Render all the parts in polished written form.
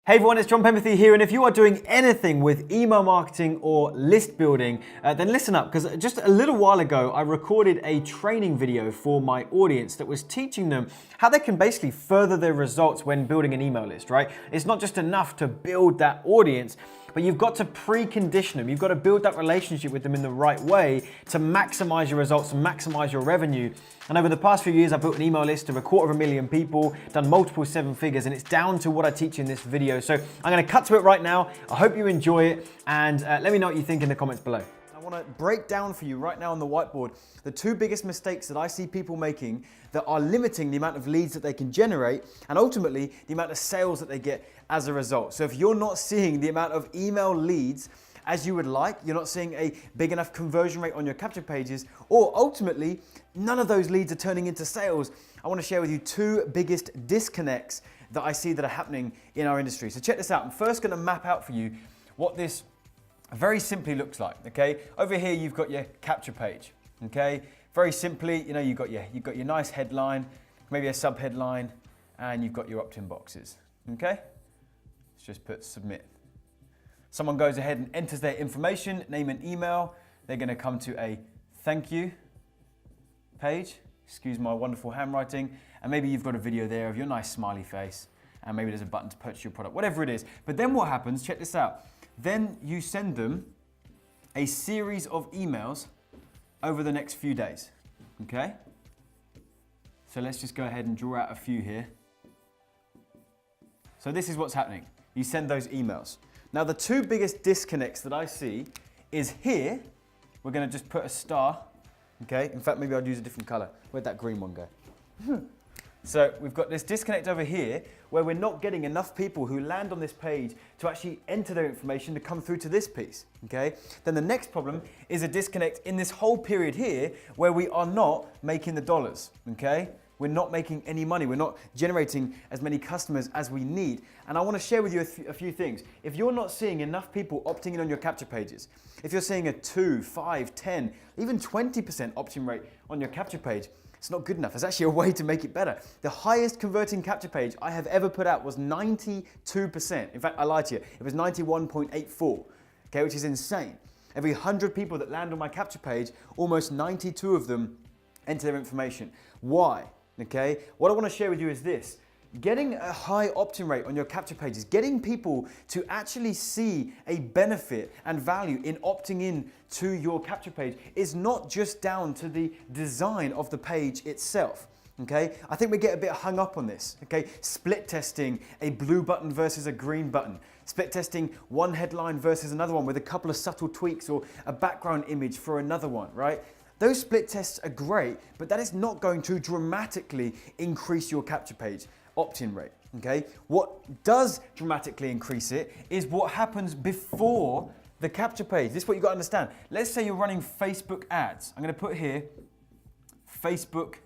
Hey everyone, it's John Penberthy here, and if you are doing anything with email marketing or list building, then listen up, because just a little while ago I recorded a training video for my audience that was teaching them how they can basically further their results when building an email list, right? It's not just enough to build that audience, but you've got to precondition them. You've got to build that relationship with them in the right way to maximize your results, to maximize your revenue. And over the past few years, I've built an email list of 250,000 people, done multiple seven figures, and it's down to what I teach in this video. So I'm gonna cut to it right now. I hope you enjoy it, and let me know what you think in the comments below. I wanna break down for you right now on the whiteboard the two biggest mistakes that I see people making that are limiting the amount of leads that they can generate and ultimately the amount of sales that they get as a result. So if you're not seeing the amount of email leads as you would like, you're not seeing a big enough conversion rate on your capture pages, or ultimately none of those leads are turning into sales, I want to share with you two biggest disconnects that I see that are happening in our industry. So check this out. I'm first going to map out for you what this very simply looks like. Okay, over here you've got your capture page. Okay, very simply, you know, you've got your nice headline, maybe a sub headline, and you've got your opt-in boxes. Okay, let's just put submit. Someone goes ahead and enters their information, name and email. They're going to come to a thank you page. Excuse my wonderful handwriting. And maybe you've got a video there of your nice smiley face. And maybe there's a button to purchase your product, whatever it is. But then what happens, check this out. Then you send them a series of emails over the next few days. Okay? So let's just go ahead and draw out a few here. So this is what's happening. You send those emails. Now the two biggest disconnects that I see is here, we're going to just put a star, okay? In fact, maybe I'd use a different color. Where'd that green one go? So we've got this disconnect over here where we're not getting enough people who land on this page to actually enter their information to come through to this piece, okay? Then the next problem is a disconnect in this whole period here where we are not making the dollars, okay? We're not making any money. We're not generating as many customers as we need. And I want to share with you a few things. If you're not seeing enough people opting in on your capture pages, if you're seeing a 2, 5, 10, even 20% opt-in rate on your capture page, it's not good enough. There's actually a way to make it better. The highest converting capture page I have ever put out was 92%. In fact, I lied to you. It was 91.84, okay, which is insane. Every 100 people that land on my capture page, almost 92 of them enter their information. Why? Okay, what I want to share with you is this. Getting a high opt-in rate on your capture pages, getting people to actually see a benefit and value in opting in to your capture page is not just down to the design of the page itself. Okay, I think we get a bit hung up on this. Okay, split testing a blue button versus a green button, split testing one headline versus another one with a couple of subtle tweaks or a background image for another one, right? Those split tests are great, but that is not going to dramatically increase your capture page opt-in rate, okay? What does dramatically increase it is what happens before the capture page. This is what you've got to understand. Let's say you're running Facebook ads. I'm going to put here Facebook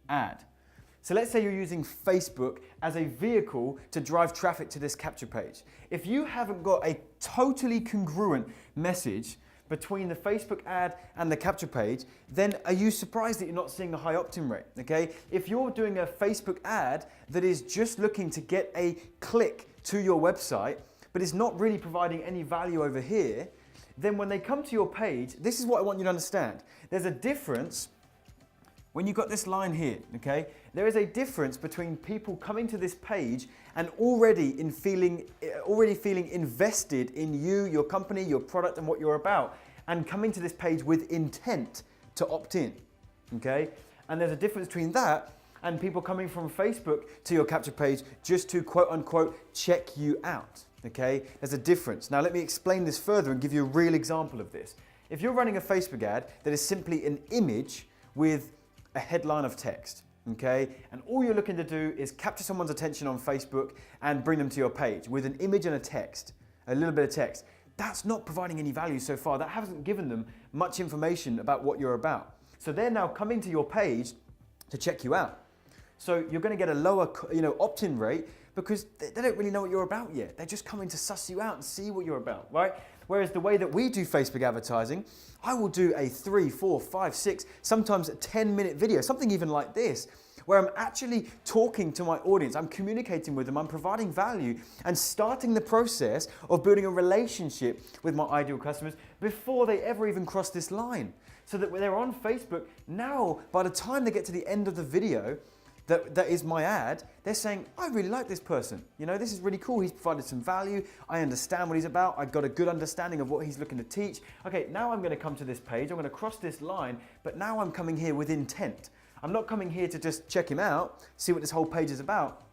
ad. So let's say you're using Facebook as a vehicle to drive traffic to this capture page. If you haven't got a totally congruent message between the Facebook ad and the capture page, then are you surprised that you're not seeing a high opt-in rate, okay? If you're doing a Facebook ad that is just looking to get a click to your website, but is not really providing any value over here, then when they come to your page, this is what I want you to understand. There's a difference when you've got this line here, okay? There is a difference between people coming to this page and already feeling invested in you, your company, your product, and what you're about, and coming to this page with intent to opt in, okay? And there's a difference between that and people coming from Facebook to your capture page just to quote unquote check you out, okay? There's a difference. Now let me explain this further and give you a real example of this. If you're running a Facebook ad that is simply an image with a headline of text, okay? And all you're looking to do is capture someone's attention on Facebook and bring them to your page with an image and a text, a little bit of text. That's not providing any value so far. That hasn't given them much information about what you're about. So they're now coming to your page to check you out. So you're going to get a lower, opt-in rate because they don't really know what you're about yet. They're just coming to suss you out and see what you're about, right? Whereas the way that we do Facebook advertising, I will do a 3, 4, 5, 6, sometimes a 10-minute video, something even like this, where I'm actually talking to my audience, I'm communicating with them, I'm providing value and starting the process of building a relationship with my ideal customers before they ever even cross this line. So that when they're on Facebook, now by the time they get to the end of the video, that is my ad, they're saying, I really like this person. You know, this is really cool. He's provided some value. I understand what he's about. I've got a good understanding of what he's looking to teach. Okay, now I'm going to come to this page. I'm going to cross this line, but now I'm coming here with intent. I'm not coming here to just check him out, see what this whole page is about.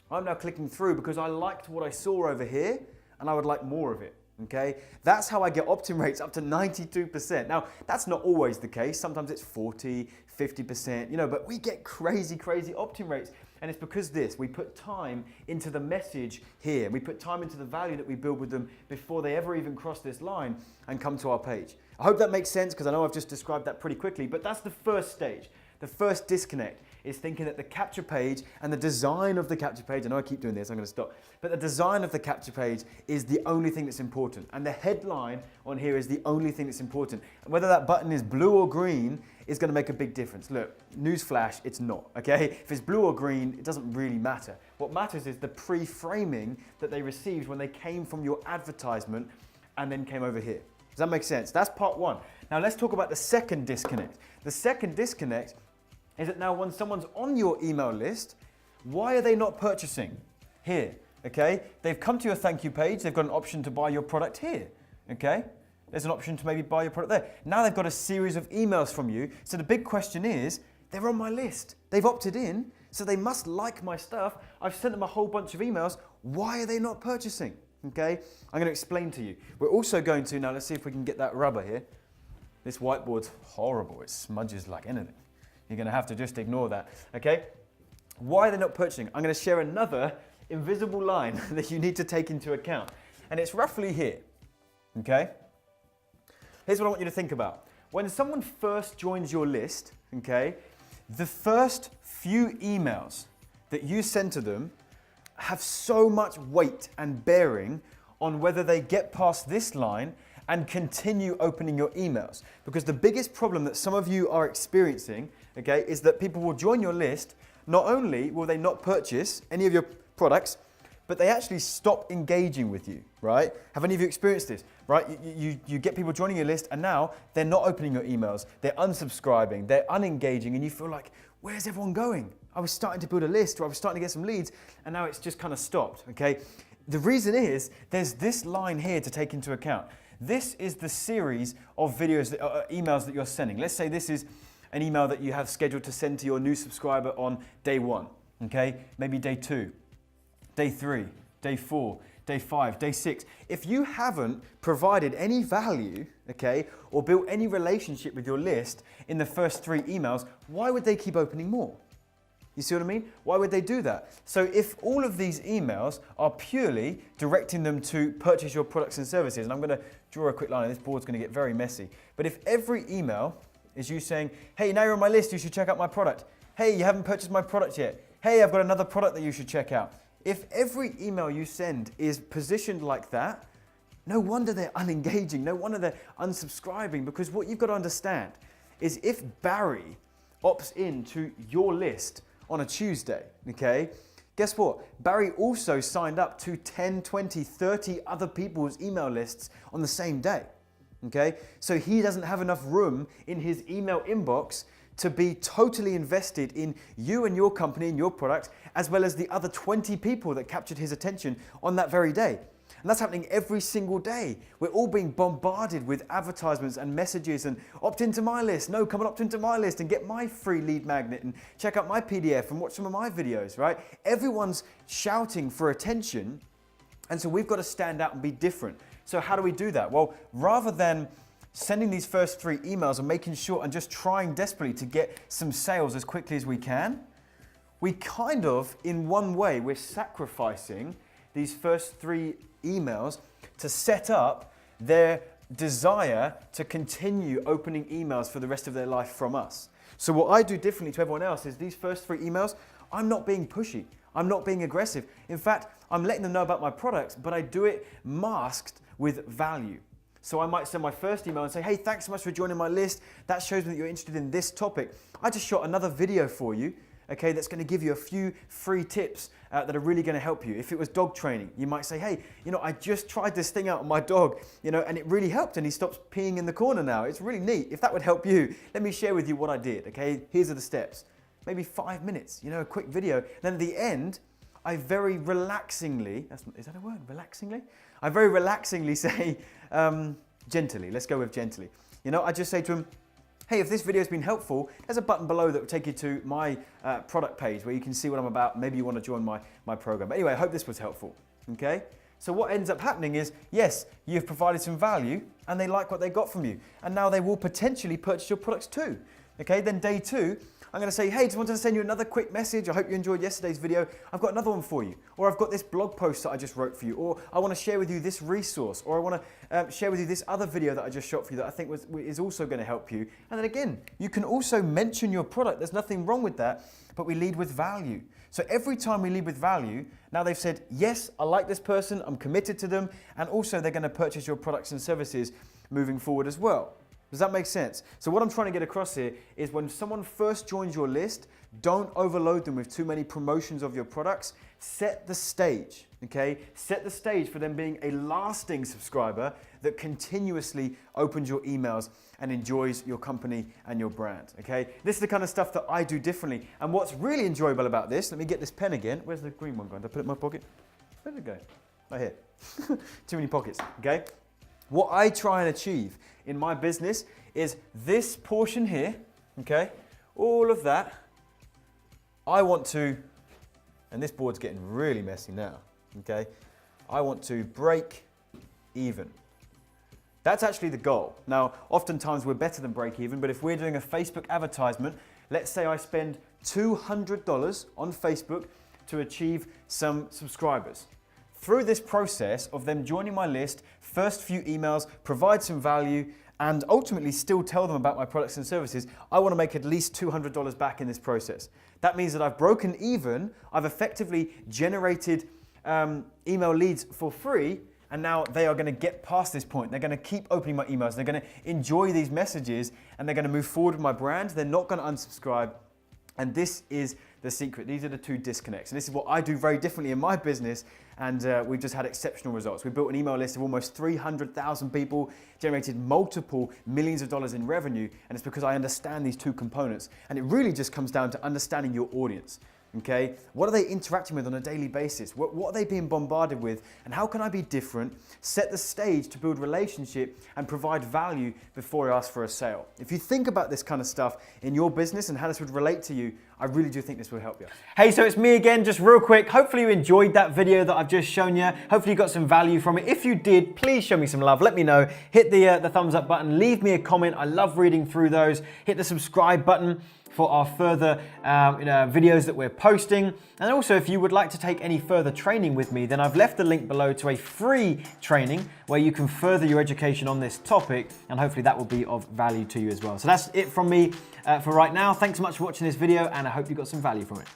I'm now clicking through because I liked what I saw over here and I would like more of it. Okay, that's how I get opt-in rates up to 92%. Now, that's not always the case. Sometimes it's 40, 50%, you know, but we get crazy opt-in rates. And it's because we put time into the message here. We put time into the value that we build with them before they ever even cross this line and come to our page. I hope that makes sense because I know I've just described that pretty quickly, but that's the first stage. The first disconnect is thinking that the capture page and the design of the capture page, I know I keep doing this, I'm going to stop, but the design of the capture page is the only thing that's important. And the headline on here is the only thing that's important. And whether that button is blue or green is going to make a big difference. Look, newsflash, it's not, okay? If it's blue or green, it doesn't really matter. What matters is the pre-framing that they received when they came from your advertisement and then came over here. Does that make sense? That's part one. Now let's talk about the second disconnect. The second disconnect is that now when someone's on your email list, why are they not purchasing? Here, okay? They've come to your thank you page, they've got an option to buy your product here, okay? There's an option to maybe buy your product there. Now they've got a series of emails from you, so the big question is, they're on my list. They've opted in, so they must like my stuff. I've sent them a whole bunch of emails. Why are they not purchasing? Okay? I'm going to explain to you. We're also going to, now let's see if we can get that rubber here. This whiteboard's horrible. It smudges like anything. You're going to have to just ignore that, okay? Why are they not purchasing? I'm going to share another invisible line that you need to take into account. And it's roughly here, okay? Here's what I want you to think about. When someone first joins your list, okay, the first few emails that you send to them have so much weight and bearing on whether they get past this line and continue opening your emails. Because the biggest problem that some of you are experiencing, okay, is that people will join your list. Not only will they not purchase any of your products, but they actually stop engaging with you, right? Have any of you experienced this, right? You get people joining your list and now they're not opening your emails, they're unsubscribing, they're unengaging, and you feel like, where's everyone going? I was starting to build a list, or I was starting to get some leads, and now it's just kind of stopped, okay? The reason is, there's this line here to take into account. This is the series of videos, emails that you're sending. Let's say this is an email that you have scheduled to send to your new subscriber on day 1, okay? Maybe day 2, day 3, day 4, day 5, day 6. If you haven't provided any value, okay, or built any relationship with your list in the first 3 emails, why would they keep opening more? You see what I mean? Why would they do that? So if all of these emails are purely directing them to purchase your products and services, and I'm going to draw a quick line, and this board's going to get very messy, but if every email is you saying, hey, now you're on my list, you should check out my product. Hey, you haven't purchased my product yet. Hey, I've got another product that you should check out. If every email you send is positioned like that, no wonder they're unengaging, no wonder they're unsubscribing, because what you've got to understand is if Barry opts into your list on a Tuesday, okay, guess what? Barry also signed up to 10, 20, 30 other people's email lists on the same day, okay? So he doesn't have enough room in his email inbox to be totally invested in you and your company and your product, as well as the other 20 people that captured his attention on that very day. And that's happening every single day. We're all being bombarded with advertisements and messages and opt into my list. No, come and opt into my list and get my free lead magnet and check out my PDF and watch some of my videos, right? Everyone's shouting for attention. And so we've got to stand out and be different. So how do we do that? Well, rather than sending these first 3 emails and making sure and just trying desperately to get some sales as quickly as we can, we kind of, in one way, we're sacrificing these first 3 emails to set up their desire to continue opening emails for the rest of their life from us. So what I do differently to everyone else is these first 3 emails, I'm not being pushy. I'm not being aggressive. In fact, I'm letting them know about my products, but I do it masked with value. So I might send my first email and say, hey, thanks so much for joining my list. That shows me that you're interested in this topic. I just shot another video for you. okay, that's going to give you a few free tips that are really going to help you. If it was dog training, you might say, hey, I just tried this thing out on my dog, and it really helped, and he stops peeing in the corner now. It's really neat. If that would help you, let me share with you what I did, okay? Here's are the steps. Maybe 5 minutes, a quick video. Then at the end, I very relaxingly, is that a word, relaxingly? I very relaxingly say, gently, let's go with gently. I just say to him, hey, if this video has been helpful, there's a button below that will take you to my product page where you can see what I'm about. Maybe you want to join my program. But anyway, I hope this was helpful, okay? So what ends up happening is, yes, you've provided some value and they like what they got from you. And now they will potentially purchase your products too, okay? Then day 2, I'm going to say, hey, just wanted to send you another quick message. I hope you enjoyed yesterday's video. I've got another one for you. Or I've got this blog post that I just wrote for you. Or I want to share with you this resource. Or I want to share with you this other video that I just shot for you that I think is also going to help you. And then again, you can also mention your product. There's nothing wrong with that, but we lead with value. So every time we lead with value, now they've said, yes, I like this person, I'm committed to them, and also they're going to purchase your products and services moving forward as well. Does that make sense? So what I'm trying to get across here is when someone first joins your list, don't overload them with too many promotions of your products. Set the stage, okay? Set the stage for them being a lasting subscriber that continuously opens your emails and enjoys your company and your brand, okay? This is the kind of stuff that I do differently. And what's really enjoyable about this, let me get this pen again. Where's the green one gone? Did I put it in my pocket? Where did it go? Right here. Too many pockets, okay? What I try and achieve in my business is this portion here, okay? All of that, I want to, and this board's getting really messy now, okay? I want to break even. That's actually the goal. Now, oftentimes we're better than break even, but if we're doing a Facebook advertisement, let's say I spend $200 on Facebook to achieve some subscribers. Through this process of them joining my list, first few emails, provide some value, and ultimately still tell them about my products and services, I want to make at least $200 back in this process. That means that I've broken even, I've effectively generated email leads for free, and now they are going to get past this point. They're going to keep opening my emails, they're going to enjoy these messages, and they're going to move forward with my brand. They're not going to unsubscribe. And this is the secret. These are the 2 disconnects. And this is what I do very differently in my business. And we've just had exceptional results. We built an email list of almost 300,000 people, generated multiple millions of dollars in revenue. And it's because I understand these 2 components. And it really just comes down to understanding your audience. Okay, what are they interacting with on a daily basis? What are they being bombarded with? And how can I be different, set the stage to build relationship and provide value before I ask for a sale? If you think about this kind of stuff in your business and how this would relate to you, I really do think this will help you. Hey, so it's me again, just real quick. Hopefully you enjoyed that video that I've just shown you. Hopefully you got some value from it. If you did, please show me some love. Let me know. Hit the thumbs up button. Leave me a comment. I love reading through those. Hit the subscribe button for our further videos that we're posting. And also, if you would like to take any further training with me, then I've left the link below to a free training where you can further your education on this topic, and hopefully that will be of value to you as well. So that's it from me for right now. Thanks so much for watching this video, and I hope you got some value from it.